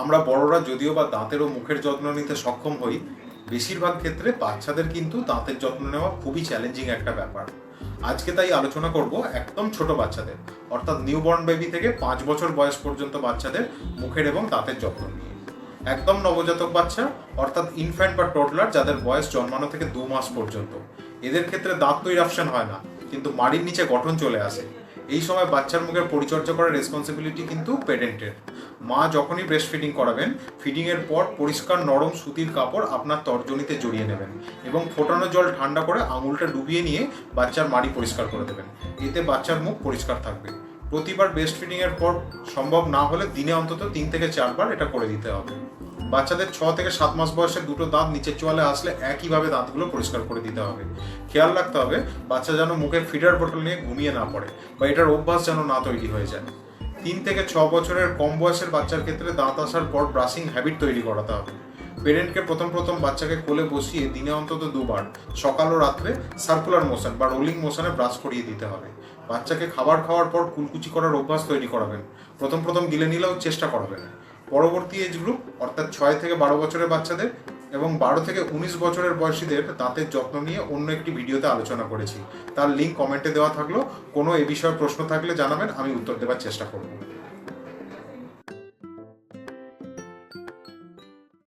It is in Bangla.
আমরা বড়রা যদিও বা দাঁতের ও মুখের যত্ন নিতে সক্ষম হই, বেশিরভাগ ক্ষেত্রে বাচ্চাদের কিন্তু দাঁতের যত্ন নেওয়া খুবই চ্যালেঞ্জিং একটা ব্যাপার। আজকে তাই আলোচনা করব একদম ছোট বাচ্চাদের, অর্থাৎ নিউবর্ন বেবি থেকে 5 বছর বয়স পর্যন্ত বাচ্চাদের মুখের এবং দাঁতের যত্ন নিয়ে। একদম নবজাতক বাচ্চা অর্থাৎ ইনফ্যান্ট বা টডলার, যাদের বয়স জন্মানো থেকে 2 মাস পর্যন্ত, এদের ক্ষেত্রে দাঁত তো ইরাপশন হয় না, কিন্তু মাড়ির নিচে গঠন চলে আসে। এই সময় বাচ্চার মুখের পরিচর্যা করার রেসপন্সিবিলিটি কিন্তু পেরেন্টের। মা যখনই ব্রেস্ট ফিডিং করাবেন, ফিডিংয়ের পর পরিষ্কার নরম সুতির কাপড় আপনার তর্জনীতে জড়িয়ে নেবেন এবং ফোটানো জল ঠান্ডা করে আঙুলটা ডুবিয়ে নিয়ে বাচ্চার মাড়ি পরিষ্কার করে দেবেন। এতে বাচ্চার মুখ পরিষ্কার থাকবে। প্রতিবার ব্রেস্ট ফিডিংয়ের পর সম্ভব না হলে দিনে অন্তত 3 থেকে 4 বার এটা করে দিতে হবে। বাচ্চাদের 6 থেকে 7 মাস বয়সে দুটো দাঁত নিচের চোয়ালে আসলে একইভাবে দাঁতগুলো পরিষ্কার করে দিতে হবে। খেয়াল রাখতে হবে বাচ্চা যেন মুখে ফিডার বোতল নিয়ে ঘুমিয়ে না পড়ে বা এটার অভ্যাস যেন না তৈরি হয়ে যায়। 3 থেকে 6 বছরের কম বয়সের বাচ্চার ক্ষেত্রে দাঁত আসার পর ব্রাশিং হ্যাবিট তৈরি করাতে হবে। পেরেন্টকে প্রথম বাচ্চাকে কোলে বসিয়ে দিনে অন্তত 2 বার সকাল ও রাত্রে সার্কুলার মোশন বা রোলিং মোশনে ব্রাশ করিয়ে দিতে হবে। বাচ্চাকে খাবার খাওয়ার পর কুলকুচি করার অভ্যাস তৈরি করাবেন। প্রথম গিলে নিলেও চেষ্টা করবেন। পরবর্তী এজ গ্রুপ অর্থাৎ 6 থেকে 12 বছরের বাচ্চাদের এবং 12 থেকে 19 বছরের বয়সীদের দাঁতের যত্ন নিয়ে অন্য একটি ভিডিওতে আলোচনা করেছি। তার লিঙ্ক কমেন্টে দেওয়া থাকলো। কোনো এ বিষয়ে প্রশ্ন থাকলে জানাবেন, আমি উত্তর দেওয়ার চেষ্টা করব।